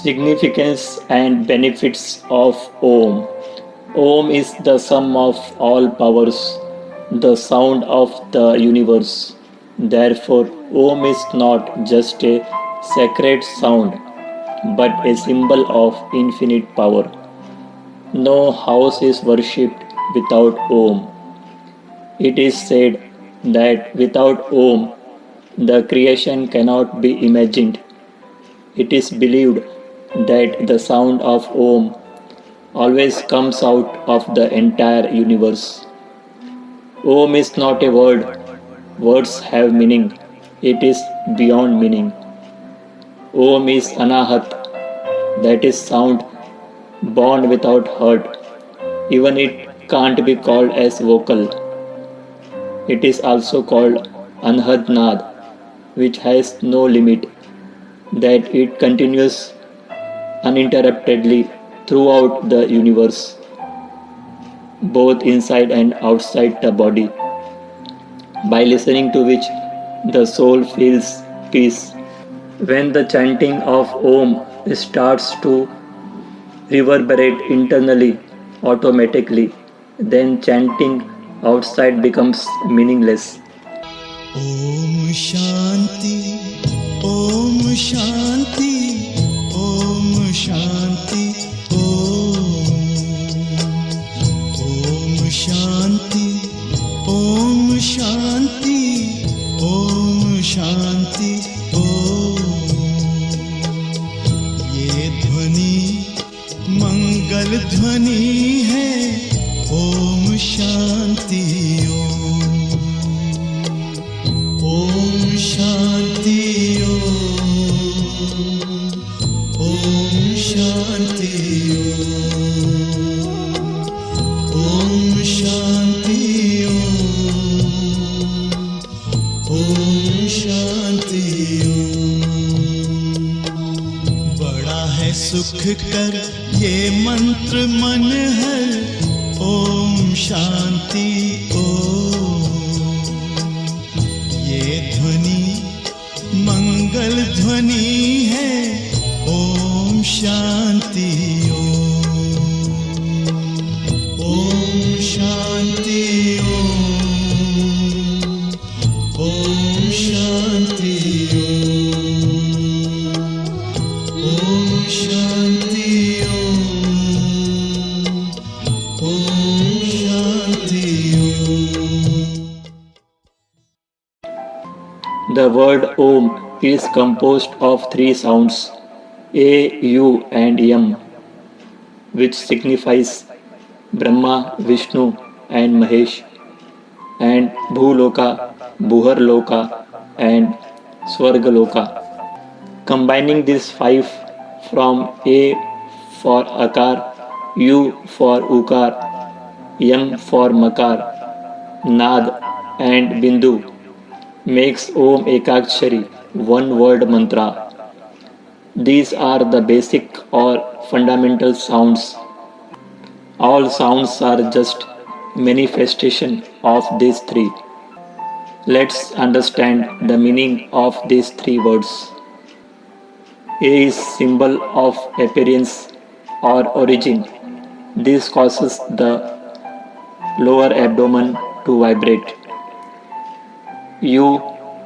Significance and benefits of Om. Om is the sum of all powers, the sound of the universe. Therefore, Om is not just a sacred sound, but a symbol of infinite power. No house is worshipped without Om. It is said that without Om, the creation cannot be imagined. It is believed that the sound of Om always comes out of the entire universe. Om is not a word. Words have meaning. It is beyond meaning. Om is anahat, that is sound born without hurt. Even it can't be called as vocal. It is also called anhad which has no limit, that it continues uninterruptedly throughout the universe, both inside and outside the body, by listening to which the soul feels peace. When the chanting of Om starts to reverberate internally automatically, then chanting outside becomes meaningless. Om Shanti, Om Shanti, Om Shanti, Om Shanti, Om Shanti, Om Shanti, Om. ये ध्वनि मंगल ध्वनि है, Om Shanti, Om Shanti, Om Shanti, Om Shanti, Om Shanti. बड़ा है सुख कर ये मंत्र मन है, Om Shanti, ये ध्वनि मंगल ध्वनि है, Om Shanti, Om Shanti, Om Shanti, Om Shanti, Om Shanti. The word Om is composed of three sounds, A, U, and Yam, which signifies Brahma, Vishnu, and Mahesh, and Bhuloka, Bhuharloka, and Swargaloka. Combining these five from A for Akar, U for Ukar, Yam for Makar, Nad, and Bindu makes Om Ekakshari, one word mantra. These are the basic or fundamental sounds. All sounds are just manifestation of these three. Let's understand the meaning of these three words. A is symbol of appearance or origin. This causes the lower abdomen to vibrate. U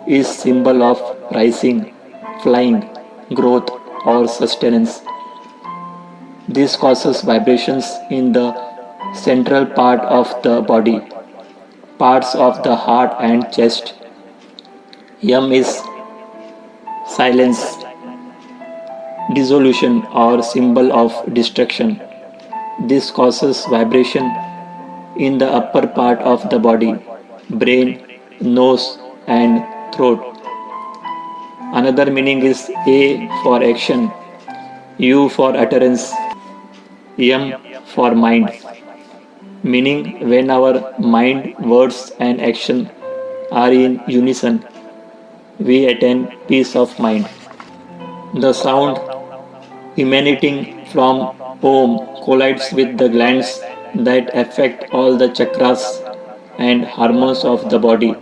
is symbol of rising, flying, growth or sustenance. This causes vibrations in the central part of the body, parts of the heart and chest. Yam is silence, dissolution or symbol of destruction. This causes vibration in the upper part of the body, brain, nose and throat. Another meaning is A for action, U for utterance, M for mind. Meaning when our mind, words and action are in unison, we attain peace of mind. The sound emanating from Om collides with the glands that affect all the chakras and hormones of the body,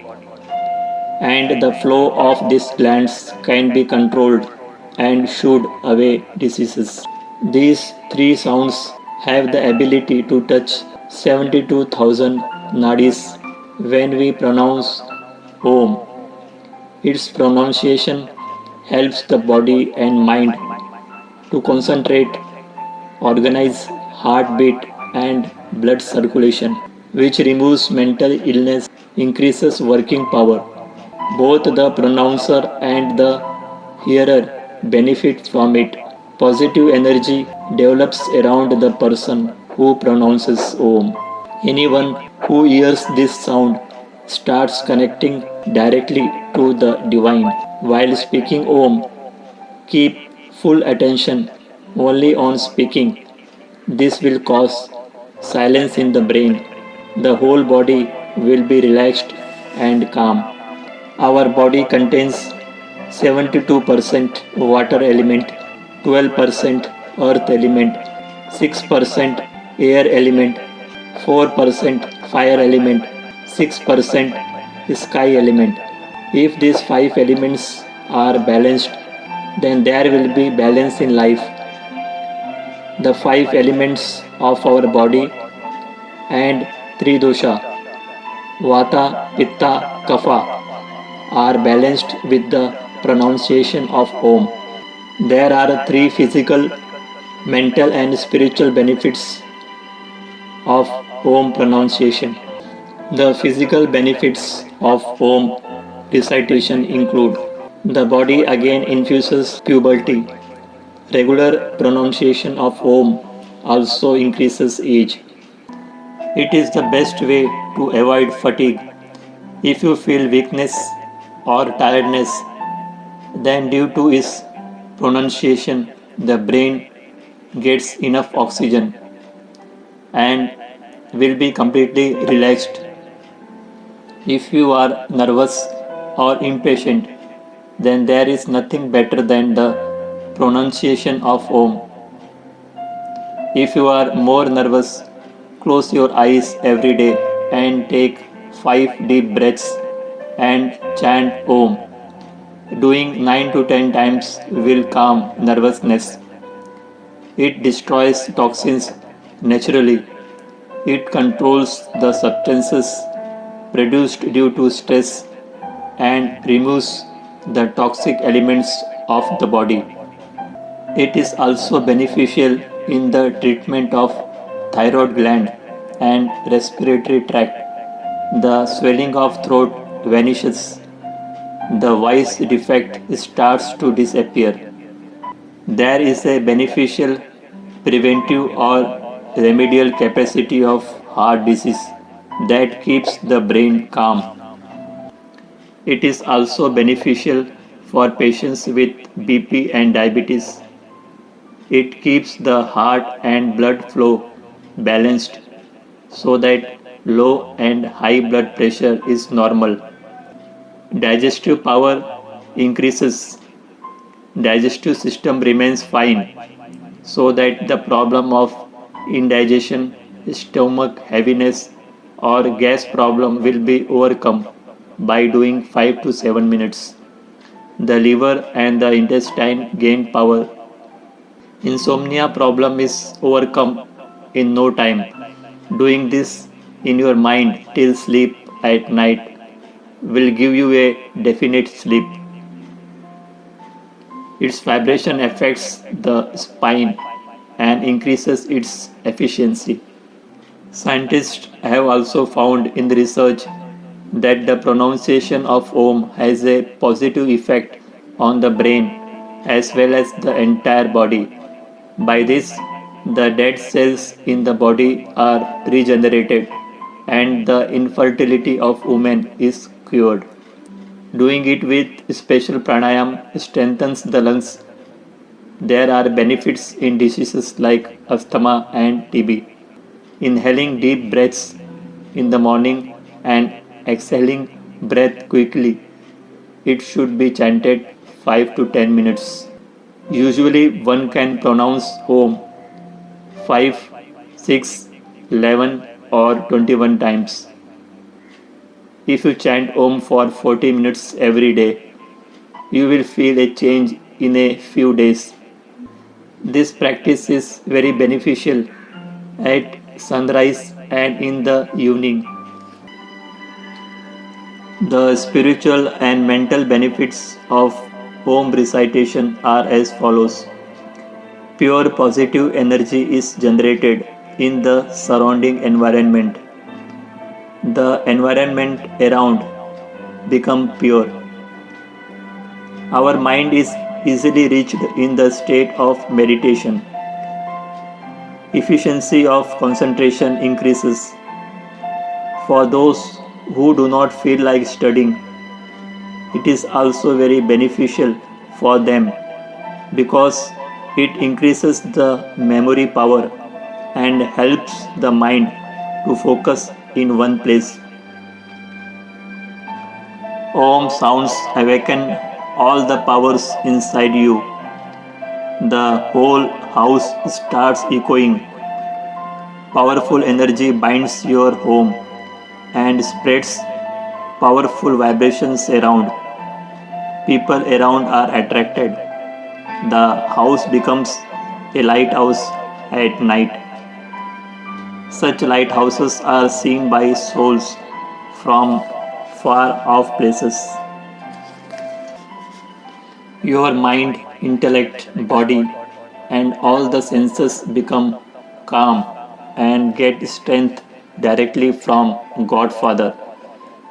and the flow of these glands can be controlled and shoot away diseases. These three sounds have the ability to touch 72,000 nadis when we pronounce Om. Its pronunciation helps the body and mind to concentrate, organize heartbeat and blood circulation, which removes mental illness, increases working power. Both the pronouncer and the hearer benefit from it. Positive energy develops around the person who pronounces Om. Anyone who hears this sound starts connecting directly to the divine. While speaking Om, keep full attention only on speaking. This will cause silence in the brain. The whole body will be relaxed and calm. Our body contains 72% water element, 12% earth element, 6% air element, 4% fire element, 6% sky element. If these 5 elements are balanced, then there will be balance in life. The 5 elements of our body and 3 dosha, Vata, Pitta, Kapha, are balanced with the pronunciation of Om. There are 3 physical, mental, and spiritual benefits of Om pronunciation. The physical benefits of Om recitation include: the body again infuses puberty. Regular pronunciation of Om also increases age. It is the best way to avoid fatigue. If you feel weakness or tiredness, then due to its pronunciation, the brain gets enough oxygen and will be completely relaxed. If you are nervous or impatient, then there is nothing better than the pronunciation of Om. If you are more nervous, close your eyes every day and take 5 deep breaths and chant Om. Doing 9 to 10 times will calm nervousness. It destroys toxins naturally. It controls the substances produced due to stress and removes the toxic elements of the body. It is also beneficial in the treatment of thyroid gland and respiratory tract. The swelling of throat vanishes. The voice defect starts to disappear. There is a beneficial preventive or remedial capacity of heart disease that keeps the brain calm. It is also beneficial for patients with BP and diabetes. It keeps the heart and blood flow balanced so that low and high blood pressure is normal. Digestive power increases. Digestive system remains fine so that the problem of indigestion, stomach heaviness or gas problem will be overcome by doing 5 to 7 minutes. The liver and the intestine gain power. Insomnia problem is overcome in no time. Doing this in your mind till sleep at night will give you a definite sleep. Its vibration affects the spine and increases its efficiency. Scientists have also found in the research that the pronunciation of Om has a positive effect on the brain as well as the entire body. By this, the dead cells in the body are regenerated and the infertility of women is cured. Doing it with special pranayam strengthens the lungs. There are benefits in diseases like asthma and TB. Inhaling deep breaths in the morning and exhaling breath quickly. It should be chanted 5 to 10 minutes. Usually one can pronounce Om 5, 6, 11 or 21 times. If you chant Om for 40 minutes every day, you will feel a change in a few days. This practice is very beneficial at sunrise and in the evening. The spiritual and mental benefits of Om recitation are as follows. Pure positive energy is generated in the surrounding environment. The environment around becomes pure. Our mind is easily reached in the state of meditation. Efficiency of concentration increases. For those who do not feel like studying, it is also very beneficial for them because it increases the memory power and helps the mind to focus in one place. Om sounds awaken all the powers inside you. The whole house starts echoing. Powerful energy binds your home and spreads powerful vibrations around. People around are attracted. The house becomes a lighthouse at night. Such lighthouses are seen by souls from far off places. Your mind, intellect, body, and all the senses become calm and get strength directly from Godfather.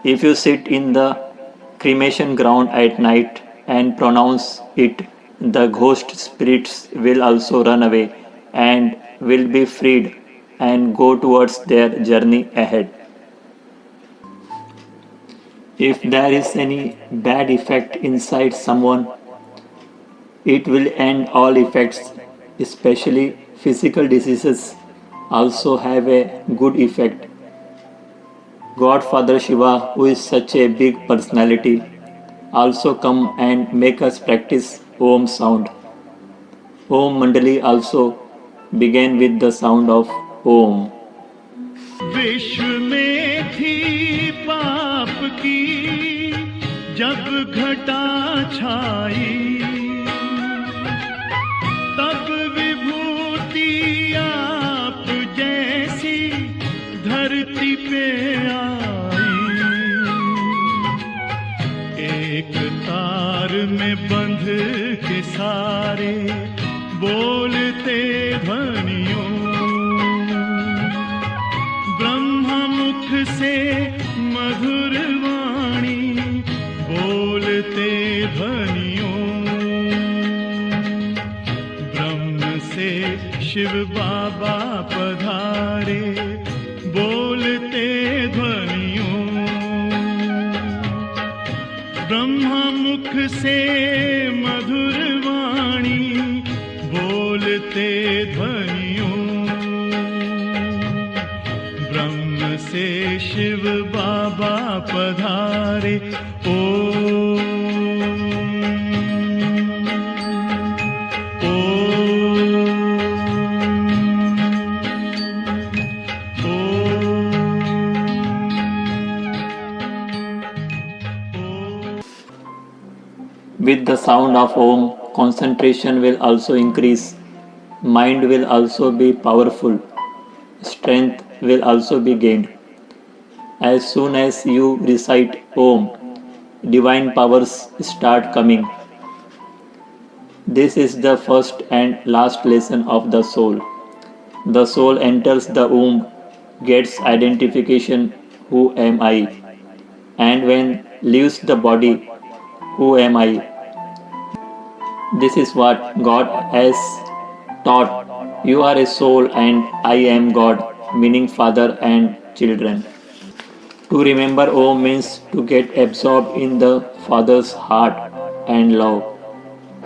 If you sit in the cremation ground at night and pronounce it, the ghost spirits will also run away and will be freed and go towards their journey ahead. If there is any bad effect inside someone, it will end all effects, especially physical diseases also have a good effect. Godfather Shiva, who is such a big personality, also come and make us practice Om sound. Om Mandali also began with the sound of Om. विश्व में थी पाप की जब घटा छाई, तब विभूति आप जैसी धरती पे आई। एक तार में बंध के सारे बोलते ध्वनियों, ब्रह्मा मुख से मधुर वाणी बोलते ध्वनियों, ब्रह्म से शिव बाबा पधारे बोलते ध्वनियों, ब्रह्मा मुख से मधुर वाणी बोलते ध्वनियों, ब्रह्म से शिव बाबा पधारे। ओम With the sound of Om, concentration will also increase. Mind will also be powerful. Strength will also be gained. As soon as you recite Om, divine powers start coming. This is the first and last lesson of the soul. The soul enters the womb, gets identification, who am I? And when leaves the body, who am I? This is what God has taught. You are a soul and I am God, meaning Father and children. To remember Om means to get absorbed in the Father's heart and love.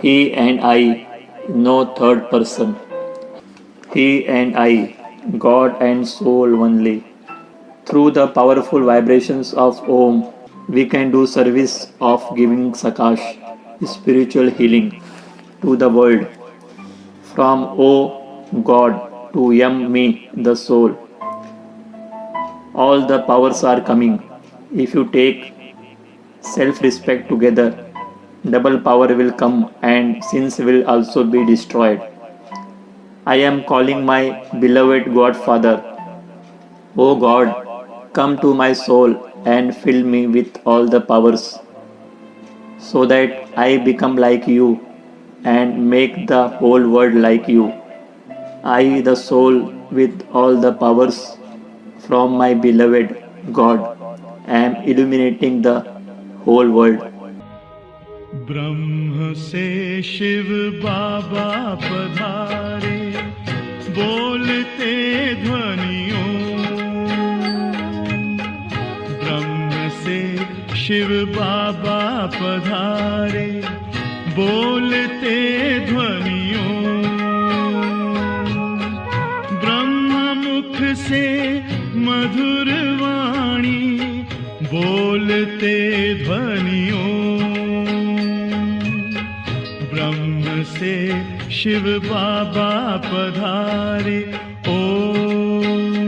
He and I, no third person. He and I, God and soul only. Through the powerful vibrations of Om, we can do service of giving Sakash, spiritual healing, to the world. From O God to me, the soul. All the powers are coming. If you take self-respect together, double power will come and sins will also be destroyed. I am calling my beloved Godfather. O God, come to my soul and fill me with all the powers, so that I become like you and make the whole world like you. I, the soul with all the powers from my beloved God, am illuminating the whole world. ब्रह्म से शिव बाबा पधारे, बोलते ध्वनियों। ब्रह्म से शिव बाबा पधारे, बोलते ध्वनियों। ब्रह्म मुख से मधुर वाणी, बोलते ध्वनियों। ब्रह्म से शिव बाबा पधारे, ओम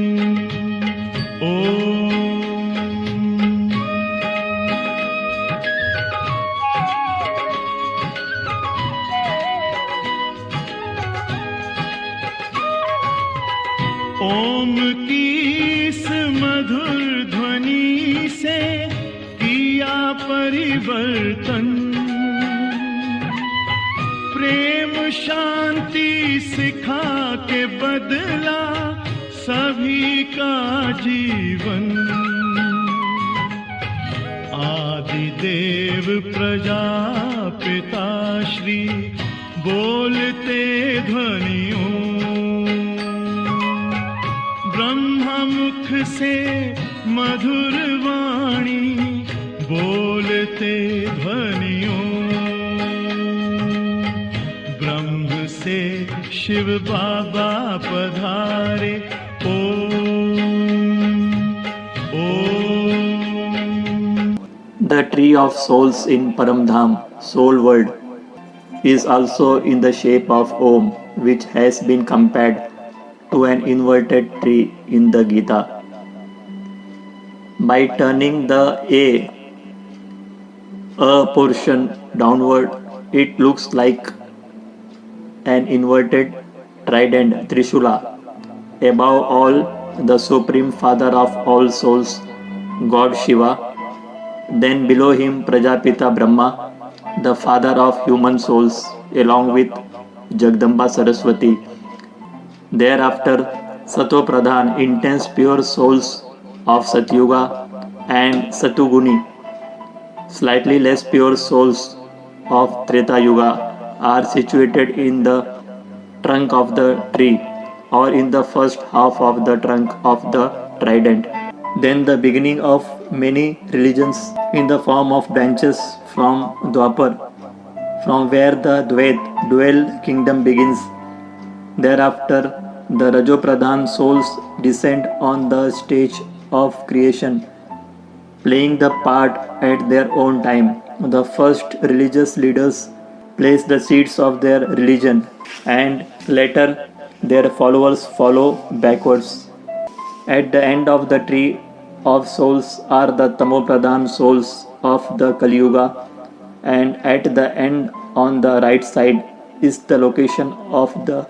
ओम। ओम की इस मधुर ध्वनि से किया परिवर्तन, प्रेम शांति सिखा के बदला सभी का जीवन। आदि देव प्रजापिता श्री बोलते ध्वनियों। ब्रह्म मुख से मधुर वाणी, बोलते ध्वनियों। ब्रह्म से शिव बाबा पधारे, Om Om. The tree of souls in Paramdham, soul world, is also in the shape of Om, which has been compared to an inverted tree in the Gita. By turning the A portion downward, it looks like an inverted trident Trishula. Above all, the supreme father of all souls, God Shiva. Then below him, Prajapita Brahma, the father of human souls, along with Jagdamba Saraswati. Thereafter, Satopradhan, intense pure souls of Satyuga, and Satuguni, slightly less pure souls of Treta Yuga, are situated in the trunk of the tree or in the first half of the trunk of the trident. Then the beginning of many religions in the form of branches from Dwapar, from where the Dvait, dual kingdom begins. Thereafter, the Rajopradhan souls descend on the stage of creation, playing the part at their own time. The first religious leaders place the seeds of their religion, and later their followers follow backwards. At the end of the tree of souls are the Tamopradhan souls of the Kali Yuga, and at the end on the right side is the location of the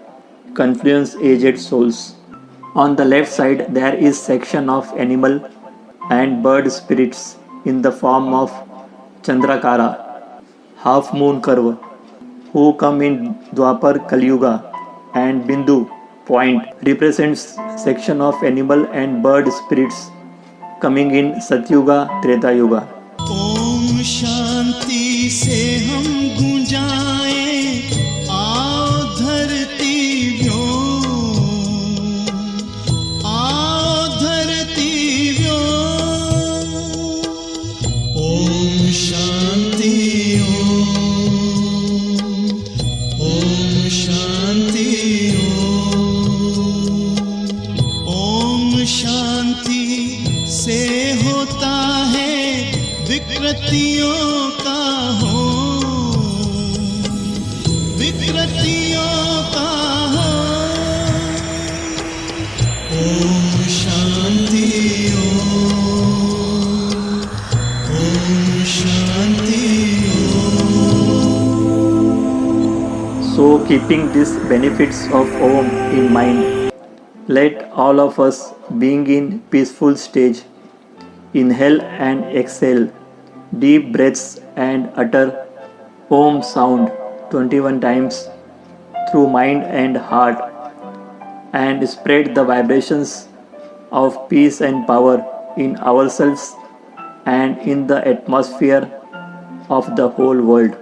confluence aged souls. On the left side there is section of animal and bird spirits in the form of Chandrakara, half moon curve, who come in Dwapar Kali Yuga, and Bindu point represents section of animal and bird spirits coming in Satyuga Treta Yuga. Om Shanti से हम गूंजाएं, आओ धरती व्योम, आओ धरती व्योम। ओम शांति ओम शांति ओम शांति से होता है विकृतियों का हो, विकृतियों का हो। Om Shanti Om Shanti Om. Keeping these benefits of Om in mind, let all of us, being in peaceful stage, inhale and exhale deep breaths and utter Om sound 21 times through mind and heart, and spread the vibrations of peace and power in ourselves and in the atmosphere of the whole world.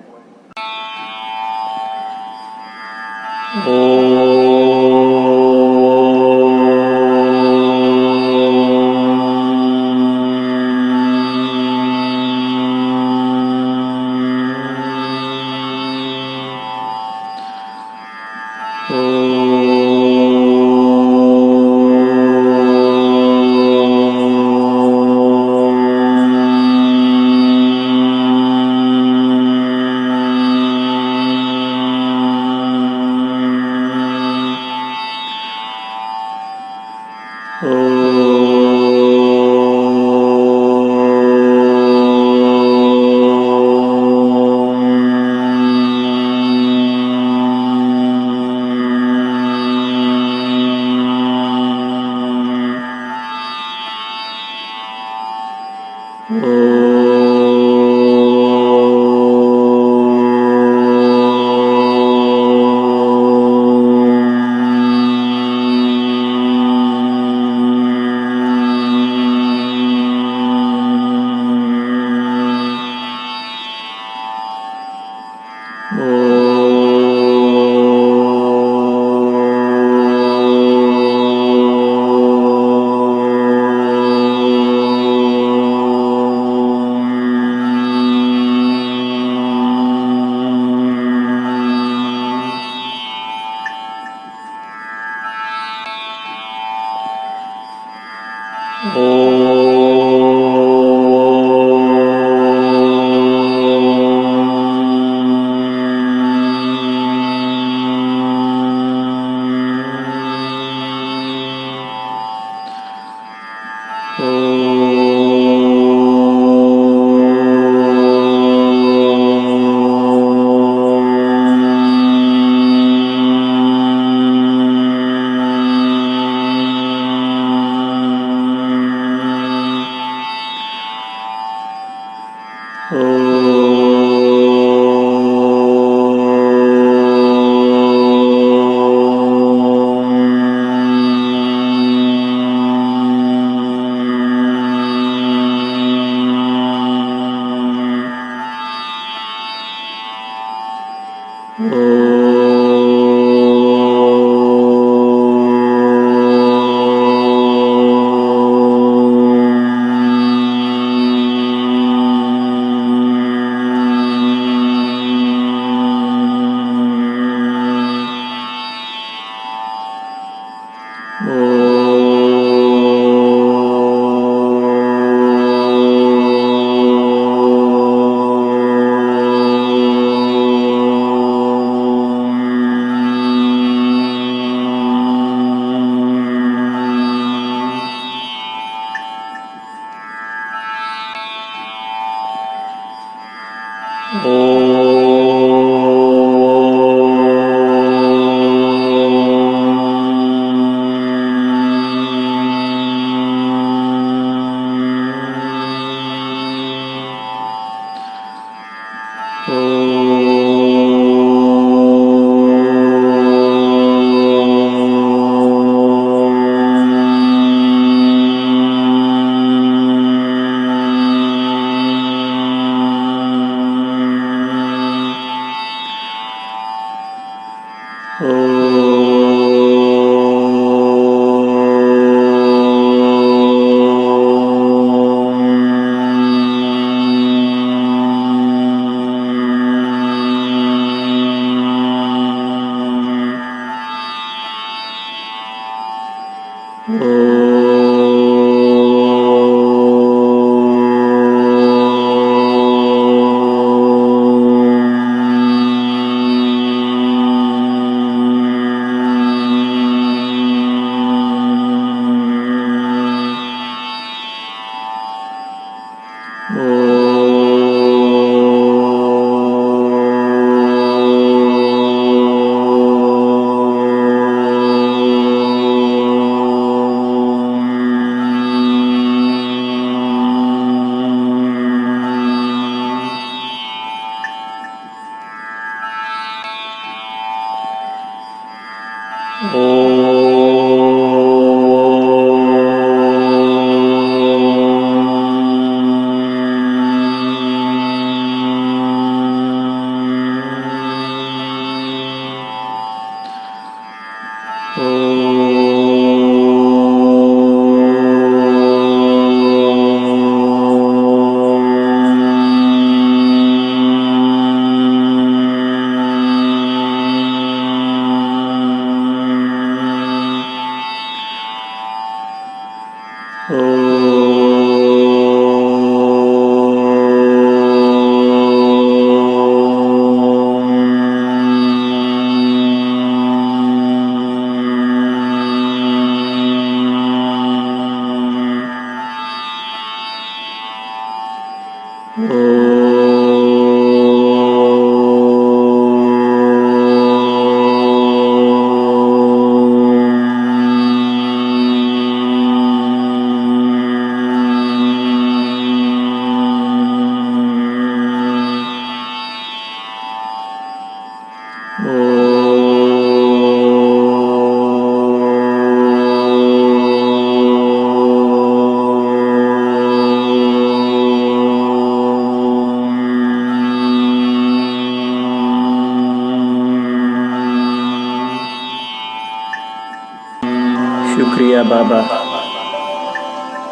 शुक्रिया बाबा।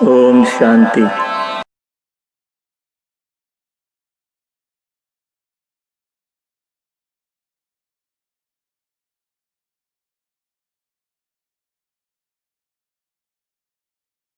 ओम शांति।